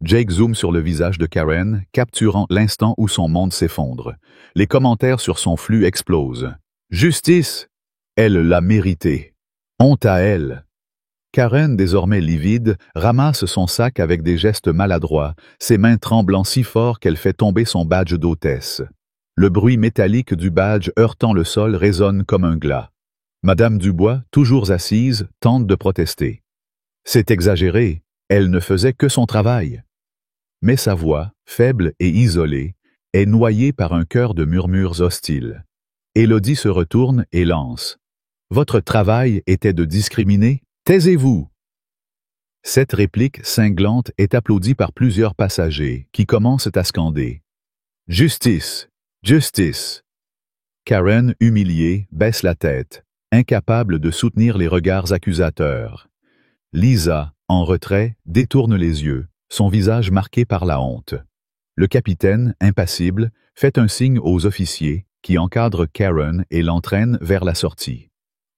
Jake zoome sur le visage de Karen, capturant l'instant où son monde s'effondre. Les commentaires sur son flux explosent. « Justice ! Elle l'a mérité. Honte à elle !» Karen, désormais livide, ramasse son sac avec des gestes maladroits, ses mains tremblant si fort qu'elle fait tomber son badge d'hôtesse. Le bruit métallique du badge heurtant le sol résonne comme un glas. Madame Dubois, toujours assise, tente de protester. C'est exagéré, elle ne faisait que son travail. Mais sa voix, faible et isolée, est noyée par un chœur de murmures hostiles. Élodie se retourne et lance. « Votre travail était de discriminer ? Taisez-vous !» Cette réplique cinglante est applaudie par plusieurs passagers qui commencent à scander. « Justice! Justice! » Karen, humiliée, baisse la tête, incapable de soutenir les regards accusateurs. Lisa, en retrait, détourne les yeux, son visage marqué par la honte. Le capitaine, impassible, fait un signe aux officiers qui encadrent Karen et l'entraînent vers la sortie.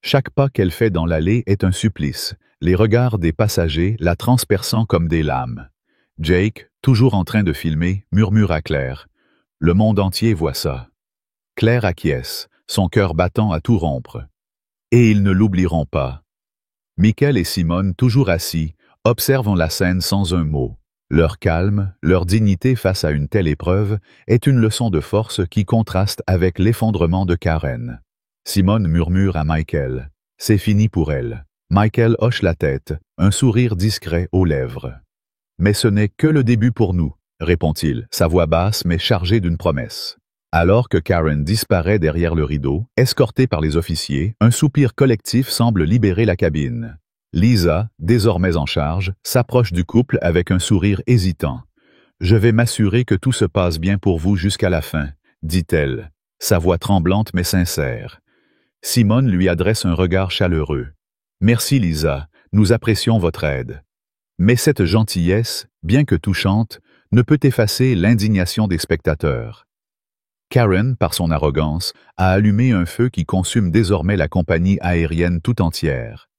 Chaque pas qu'elle fait dans l'allée est un supplice, les regards des passagers la transperçant comme des lames. Jake, toujours en train de filmer, murmure à Claire. Le monde entier voit ça. Claire acquiesce, son cœur battant à tout rompre. Et ils ne l'oublieront pas. Michael et Simone, toujours assis, observent la scène sans un mot. Leur calme, leur dignité face à une telle épreuve est une leçon de force qui contraste avec l'effondrement de Karen. Simone murmure à Michael. C'est fini pour elle. Michael hoche la tête, un sourire discret aux lèvres. Mais ce n'est que le début pour nous, répond-il, sa voix basse mais chargée d'une promesse. Alors que Karen disparaît derrière le rideau, escortée par les officiers, un soupir collectif semble libérer la cabine. Lisa, désormais en charge, s'approche du couple avec un sourire hésitant. « Je vais m'assurer que tout se passe bien pour vous jusqu'à la fin, » dit-elle, sa voix tremblante mais sincère. Simone lui adresse un regard chaleureux. « Merci Lisa, nous apprécions votre aide. » Mais cette gentillesse, bien que touchante, ne peut effacer l'indignation des spectateurs. Karen, par son arrogance, a allumé un feu qui consume désormais la compagnie aérienne tout entière.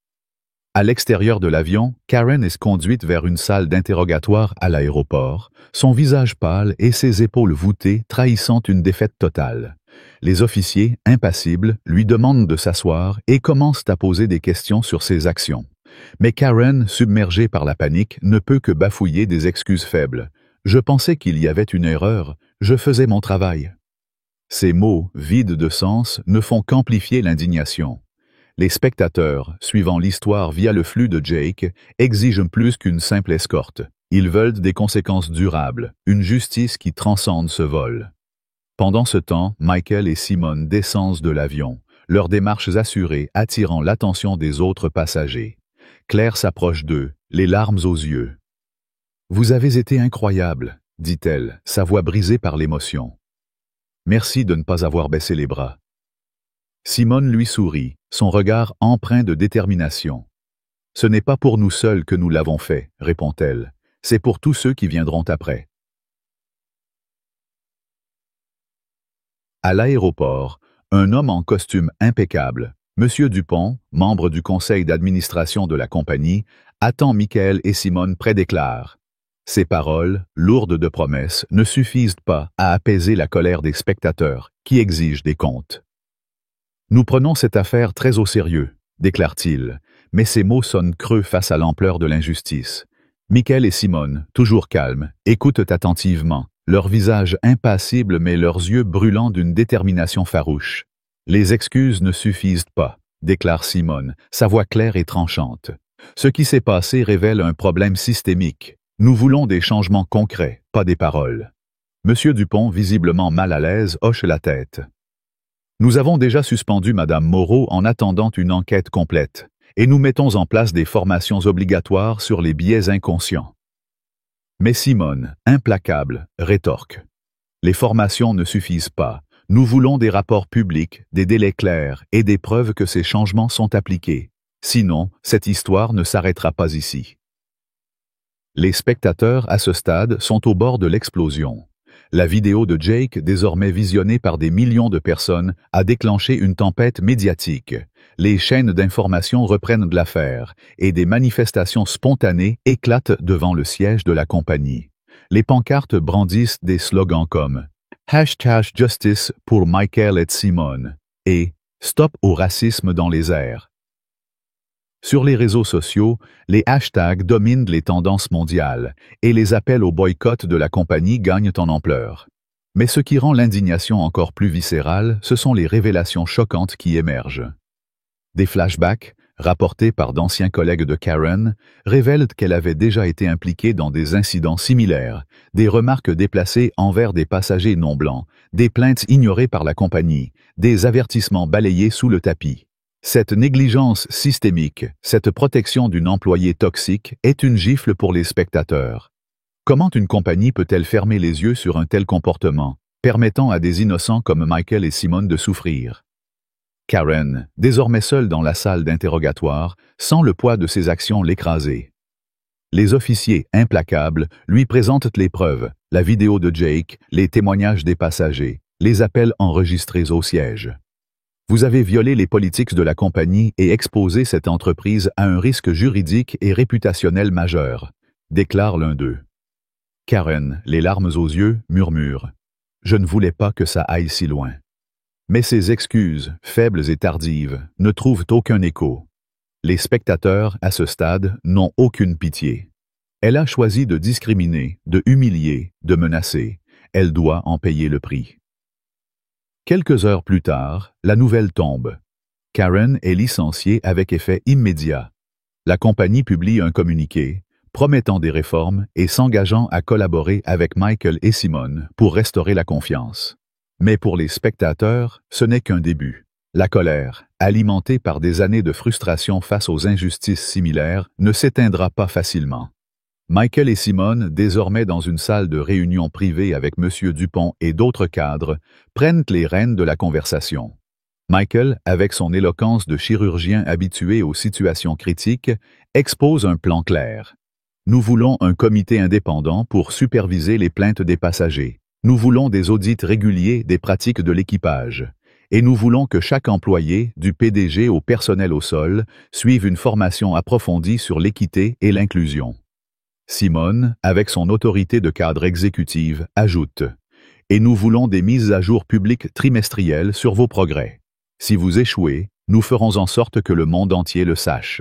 À l'extérieur de l'avion, Karen est conduite vers une salle d'interrogatoire à l'aéroport, son visage pâle et ses épaules voûtées trahissant une défaite totale. Les officiers, impassibles, lui demandent de s'asseoir et commencent à poser des questions sur ses actions. Mais Karen, submergée par la panique, ne peut que bafouiller des excuses faibles. « Je pensais qu'il y avait une erreur, je faisais mon travail. » Ces mots, vides de sens, ne font qu'amplifier l'indignation. Les spectateurs, suivant l'histoire via le flux de Jake, exigent plus qu'une simple escorte. Ils veulent des conséquences durables, une justice qui transcende ce vol. Pendant ce temps, Michael et Simone descendent de l'avion, leurs démarches assurées attirant l'attention des autres passagers. Claire s'approche d'eux, les larmes aux yeux. « Vous avez été incroyable, » dit-elle, sa voix brisée par l'émotion. « Merci de ne pas avoir baissé les bras. » Simone lui sourit, son regard empreint de détermination. « Ce n'est pas pour nous seuls que nous l'avons fait, » répond-elle. « C'est pour tous ceux qui viendront après. » À l'aéroport, un homme en costume impeccable, Monsieur Dupont, membre du conseil d'administration de la compagnie, attend Michael et Simone près d'éclairs. Ces paroles, lourdes de promesses, ne suffisent pas à apaiser la colère des spectateurs qui exigent des comptes. Nous prenons cette affaire très au sérieux, déclare-t-il, mais ces mots sonnent creux face à l'ampleur de l'injustice. Michael et Simone, toujours calmes, écoutent attentivement, leur visage impassible mais leurs yeux brûlants d'une détermination farouche. Les excuses ne suffisent pas, déclare Simone, sa voix claire et tranchante. Ce qui s'est passé révèle un problème systémique. Nous voulons des changements concrets, pas des paroles. Monsieur Dupont, visiblement mal à l'aise, hoche la tête. Nous avons déjà suspendu Madame Moreau en attendant une enquête complète, et nous mettons en place des formations obligatoires sur les biais inconscients. Mais Simone, implacable, rétorque. Les formations ne suffisent pas. Nous voulons des rapports publics, des délais clairs et des preuves que ces changements sont appliqués. Sinon, cette histoire ne s'arrêtera pas ici. Les spectateurs, à ce stade, sont au bord de l'explosion. La vidéo de Jake, désormais visionnée par des millions de personnes, a déclenché une tempête médiatique. Les chaînes d'information reprennent de l'affaire, et des manifestations spontanées éclatent devant le siège de la compagnie. Les pancartes brandissent des slogans comme # Justice pour Michael et Simone et Stop au racisme dans les airs. Sur les réseaux sociaux, les hashtags dominent les tendances mondiales et les appels au boycott de la compagnie gagnent en ampleur. Mais ce qui rend l'indignation encore plus viscérale, ce sont les révélations choquantes qui émergent. Des flashbacks, rapportés par d'anciens collègues de Karen, révèlent qu'elle avait déjà été impliquée dans des incidents similaires, des remarques déplacées envers des passagers non blancs, des plaintes ignorées par la compagnie, des avertissements balayés sous le tapis. Cette négligence systémique, cette protection d'une employée toxique est une gifle pour les spectateurs. Comment une compagnie peut-elle fermer les yeux sur un tel comportement, permettant à des innocents comme Michael et Simone de souffrir? Karen, désormais seule dans la salle d'interrogatoire, sent le poids de ses actions l'écraser. Les officiers, implacables, lui présentent les preuves, la vidéo de Jake, les témoignages des passagers, les appels enregistrés au siège. Vous avez violé les politiques de la compagnie et exposé cette entreprise à un risque juridique et réputationnel majeur, déclare l'un d'eux. Karen, les larmes aux yeux, murmure « Je ne voulais pas que ça aille si loin ». Mais ces excuses, faibles et tardives, ne trouvent aucun écho. Les spectateurs, à ce stade, n'ont aucune pitié. Elle a choisi de discriminer, de humilier, de menacer. Elle doit en payer le prix. Quelques heures plus tard, la nouvelle tombe. Karen est licenciée avec effet immédiat. La compagnie publie un communiqué, promettant des réformes et s'engageant à collaborer avec Michael et Simone pour restaurer la confiance. Mais pour les spectateurs, ce n'est qu'un début. La colère, alimentée par des années de frustration face aux injustices similaires, ne s'éteindra pas facilement. Michael et Simone, désormais dans une salle de réunion privée avec Monsieur Dupont et d'autres cadres, prennent les rênes de la conversation. Michael, avec son éloquence de chirurgien habitué aux situations critiques, expose un plan clair. Nous voulons un comité indépendant pour superviser les plaintes des passagers. Nous voulons des audits réguliers des pratiques de l'équipage. Et nous voulons que chaque employé, du PDG au personnel au sol, suive une formation approfondie sur l'équité et l'inclusion. Simone, avec son autorité de cadre exécutive, ajoute « Et nous voulons des mises à jour publiques trimestrielles sur vos progrès. Si vous échouez, nous ferons en sorte que le monde entier le sache. »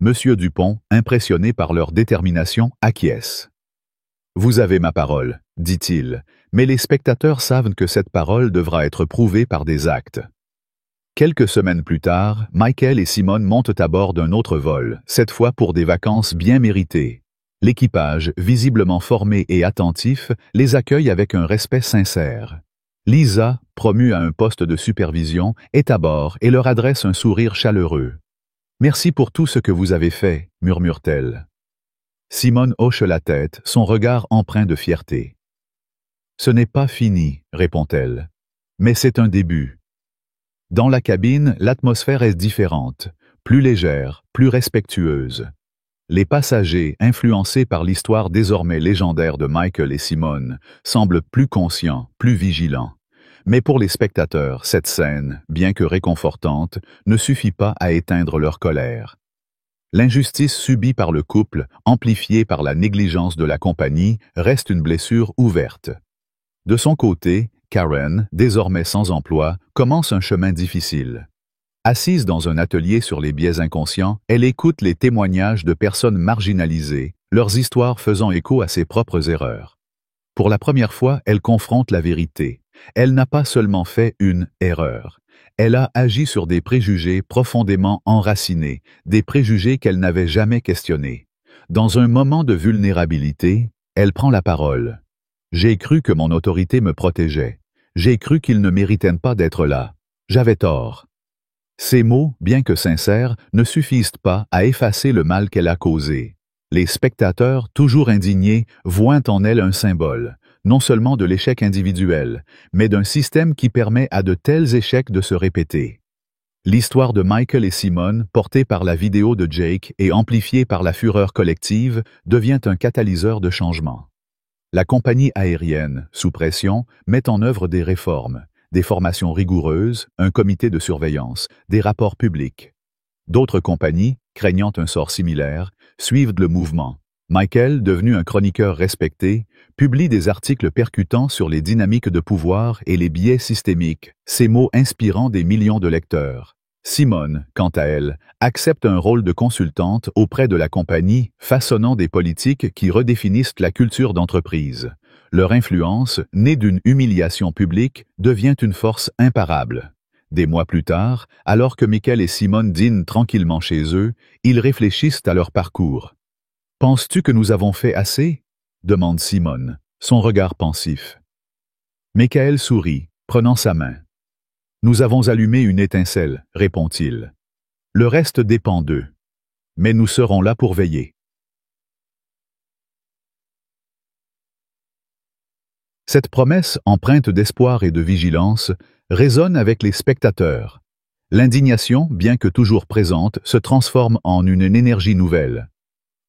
Monsieur Dupont, impressionné par leur détermination, acquiesce. « Vous avez ma parole, dit-il, mais les spectateurs savent que cette parole devra être prouvée par des actes. » Quelques semaines plus tard, Michael et Simone montent à bord d'un autre vol, cette fois pour des vacances bien méritées. L'équipage, visiblement formé et attentif, les accueille avec un respect sincère. Lisa, promue à un poste de supervision, est à bord et leur adresse un sourire chaleureux. « Merci pour tout ce que vous avez fait », murmure-t-elle. Simone hoche la tête, son regard empreint de fierté. « Ce n'est pas fini », répond-elle. « Mais c'est un début. » Dans la cabine, l'atmosphère est différente, plus légère, plus respectueuse. Les passagers, influencés par l'histoire désormais légendaire de Michael et Simone, semblent plus conscients, plus vigilants. Mais pour les spectateurs, cette scène, bien que réconfortante, ne suffit pas à éteindre leur colère. L'injustice subie par le couple, amplifiée par la négligence de la compagnie, reste une blessure ouverte. De son côté, Karen, désormais sans emploi, commence un chemin difficile. Assise dans un atelier sur les biais inconscients, elle écoute les témoignages de personnes marginalisées, leurs histoires faisant écho à ses propres erreurs. Pour la première fois, elle confronte la vérité. Elle n'a pas seulement fait une erreur. Elle a agi sur des préjugés profondément enracinés, des préjugés qu'elle n'avait jamais questionnés. Dans un moment de vulnérabilité, elle prend la parole. « J'ai cru que mon autorité me protégeait. J'ai cru qu'ils ne méritaient pas d'être là. J'avais tort. » Ces mots, bien que sincères, ne suffisent pas à effacer le mal qu'elle a causé. Les spectateurs, toujours indignés, voient en elle un symbole, non seulement de l'échec individuel, mais d'un système qui permet à de tels échecs de se répéter. L'histoire de Michael et Simone, portée par la vidéo de Jake et amplifiée par la fureur collective, devient un catalyseur de changement. La compagnie aérienne, sous pression, met en œuvre des réformes, des formations rigoureuses, un comité de surveillance, des rapports publics. D'autres compagnies, craignant un sort similaire, suivent le mouvement. Michael, devenu un chroniqueur respecté, publie des articles percutants sur les dynamiques de pouvoir et les biais systémiques, ces mots inspirant des millions de lecteurs. Simone, quant à elle, accepte un rôle de consultante auprès de la compagnie, façonnant des politiques qui redéfinissent la culture d'entreprise. Leur influence, née d'une humiliation publique, devient une force imparable. Des mois plus tard, alors que Michael et Simone dînent tranquillement chez eux, ils réfléchissent à leur parcours. « Penses-tu que nous avons fait assez ?» demande Simone, son regard pensif. Michael sourit, prenant sa main. « Nous avons allumé une étincelle, répond-il. Le reste dépend d'eux. Mais nous serons là pour veiller. » Cette promesse, empreinte d'espoir et de vigilance, résonne avec les spectateurs. L'indignation, bien que toujours présente, se transforme en une énergie nouvelle.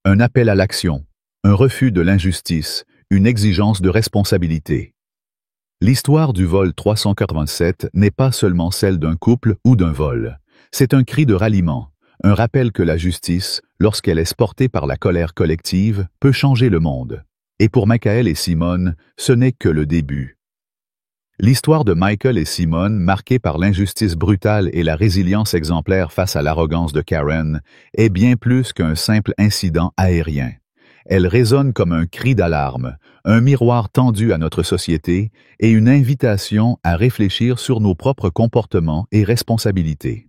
Un appel à l'action, un refus de l'injustice, une exigence de responsabilité. L'histoire du vol 387 n'est pas seulement celle d'un couple ou d'un vol. C'est un cri de ralliement, un rappel que la justice, lorsqu'elle est portée par la colère collective, peut changer le monde. Et pour Michael et Simone, ce n'est que le début. L'histoire de Michael et Simone, marquée par l'injustice brutale et la résilience exemplaire face à l'arrogance de Karen, est bien plus qu'un simple incident aérien. Elle résonne comme un cri d'alarme, un miroir tendu à notre société et une invitation à réfléchir sur nos propres comportements et responsabilités.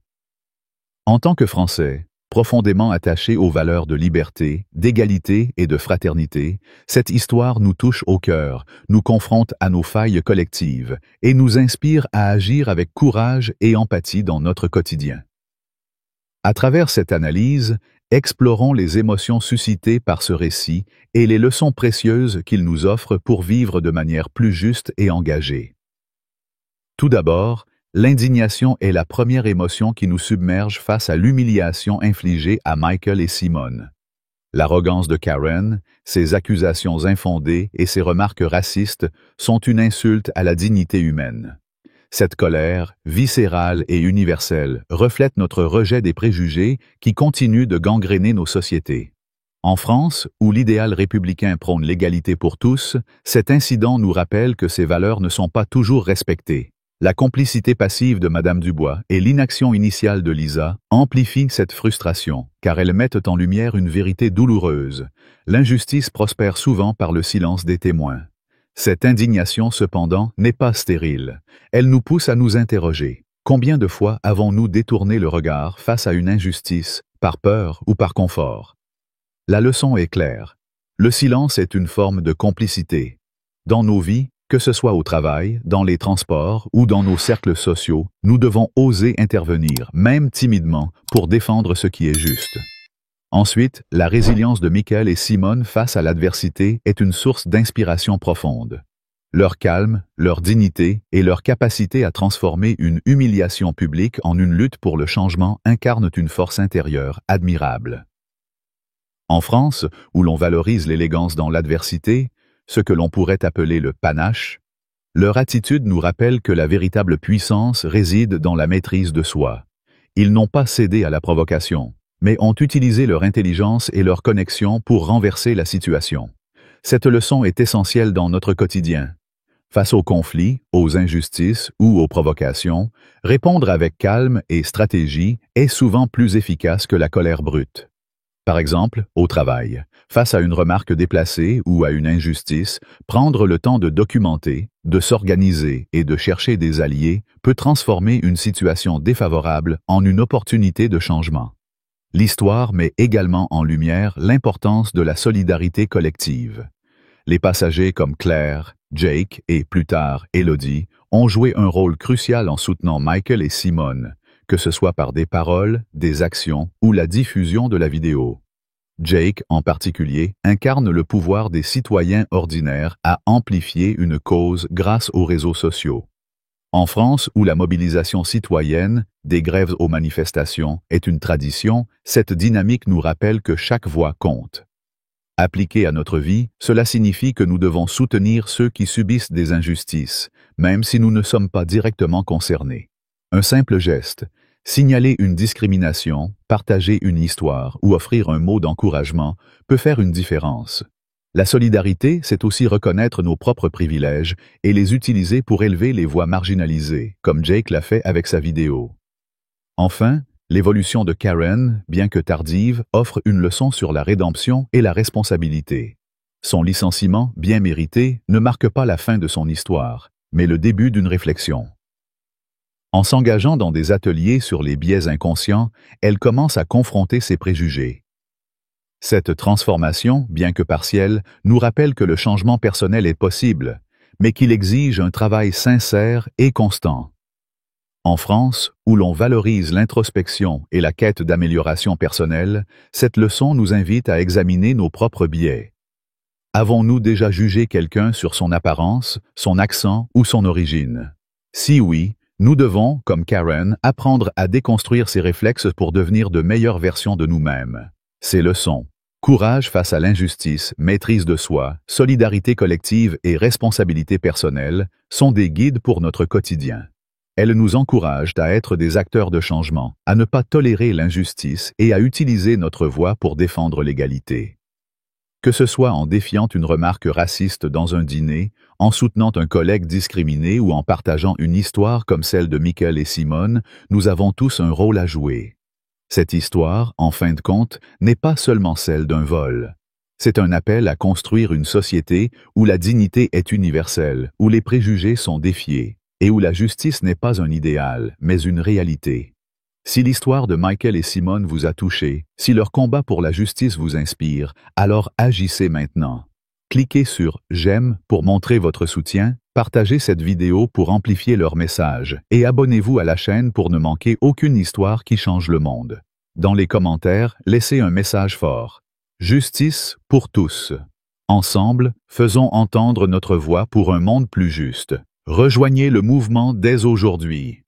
En tant que Français, profondément attachés aux valeurs de liberté, d'égalité et de fraternité, cette histoire nous touche au cœur, nous confronte à nos failles collectives et nous inspire à agir avec courage et empathie dans notre quotidien. À travers cette analyse, explorons les émotions suscitées par ce récit et les leçons précieuses qu'il nous offre pour vivre de manière plus juste et engagée. Tout d'abord, l'indignation est la première émotion qui nous submerge face à l'humiliation infligée à Michael et Simone. L'arrogance de Karen, ses accusations infondées et ses remarques racistes sont une insulte à la dignité humaine. Cette colère, viscérale et universelle, reflète notre rejet des préjugés qui continuent de gangréner nos sociétés. En France, où l'idéal républicain prône l'égalité pour tous, cet incident nous rappelle que ces valeurs ne sont pas toujours respectées. La complicité passive de Madame Dubois et l'inaction initiale de Lisa amplifient cette frustration, car elles mettent en lumière une vérité douloureuse. L'injustice prospère souvent par le silence des témoins. Cette indignation, cependant, n'est pas stérile. Elle nous pousse à nous interroger. Combien de fois avons-nous détourné le regard face à une injustice, par peur ou par confort? La leçon est claire. Le silence est une forme de complicité. Dans nos vies, que ce soit au travail, dans les transports ou dans nos cercles sociaux, nous devons oser intervenir, même timidement, pour défendre ce qui est juste. Ensuite, la résilience de Michael et Simone face à l'adversité est une source d'inspiration profonde. Leur calme, leur dignité et leur capacité à transformer une humiliation publique en une lutte pour le changement incarnent une force intérieure admirable. En France, où l'on valorise l'élégance dans l'adversité, ce que l'on pourrait appeler le panache, leur attitude nous rappelle que la véritable puissance réside dans la maîtrise de soi. Ils n'ont pas cédé à la provocation, mais ont utilisé leur intelligence et leur connexion pour renverser la situation. Cette leçon est essentielle dans notre quotidien. Face aux conflits, aux injustices ou aux provocations, répondre avec calme et stratégie est souvent plus efficace que la colère brute. Par exemple, au travail, face à une remarque déplacée ou à une injustice, prendre le temps de documenter, de s'organiser et de chercher des alliés peut transformer une situation défavorable en une opportunité de changement. L'histoire met également en lumière l'importance de la solidarité collective. Les passagers comme Claire, Jake et plus tard Elodie ont joué un rôle crucial en soutenant Michael et Simone, que ce soit par des paroles, des actions ou la diffusion de la vidéo. Jake, en particulier, incarne le pouvoir des citoyens ordinaires à amplifier une cause grâce aux réseaux sociaux. En France, où la mobilisation citoyenne, des grèves aux manifestations, est une tradition, cette dynamique nous rappelle que chaque voix compte. Appliqué à notre vie, cela signifie que nous devons soutenir ceux qui subissent des injustices, même si nous ne sommes pas directement concernés. Un simple geste, signaler une discrimination, partager une histoire ou offrir un mot d'encouragement peut faire une différence. La solidarité, c'est aussi reconnaître nos propres privilèges et les utiliser pour élever les voix marginalisées, comme Jake l'a fait avec sa vidéo. Enfin, l'évolution de Karen, bien que tardive, offre une leçon sur la rédemption et la responsabilité. Son licenciement, bien mérité, ne marque pas la fin de son histoire, mais le début d'une réflexion. En s'engageant dans des ateliers sur les biais inconscients, elle commence à confronter ses préjugés. Cette transformation, bien que partielle, nous rappelle que le changement personnel est possible, mais qu'il exige un travail sincère et constant. En France, où l'on valorise l'introspection et la quête d'amélioration personnelle, cette leçon nous invite à examiner nos propres biais. Avons-nous déjà jugé quelqu'un sur son apparence, son accent ou son origine? Si oui, nous devons, comme Karen, apprendre à déconstruire ces réflexes pour devenir de meilleures versions de nous-mêmes. Ces leçons, courage face à l'injustice, maîtrise de soi, solidarité collective et responsabilité personnelle, sont des guides pour notre quotidien. Elles nous encouragent à être des acteurs de changement, à ne pas tolérer l'injustice et à utiliser notre voix pour défendre l'égalité. Que ce soit en défiant une remarque raciste dans un dîner, en soutenant un collègue discriminé ou en partageant une histoire comme celle de Michael et Simone, nous avons tous un rôle à jouer. Cette histoire, en fin de compte, n'est pas seulement celle d'un vol. C'est un appel à construire une société où la dignité est universelle, où les préjugés sont défiés, et où la justice n'est pas un idéal, mais une réalité. Si l'histoire de Michael et Simone vous a touché, si leur combat pour la justice vous inspire, alors agissez maintenant. Cliquez sur « J'aime » pour montrer votre soutien, partagez cette vidéo pour amplifier leur message, et abonnez-vous à la chaîne pour ne manquer aucune histoire qui change le monde. Dans les commentaires, laissez un message fort. Justice pour tous. Ensemble, faisons entendre notre voix pour un monde plus juste. Rejoignez le mouvement dès aujourd'hui.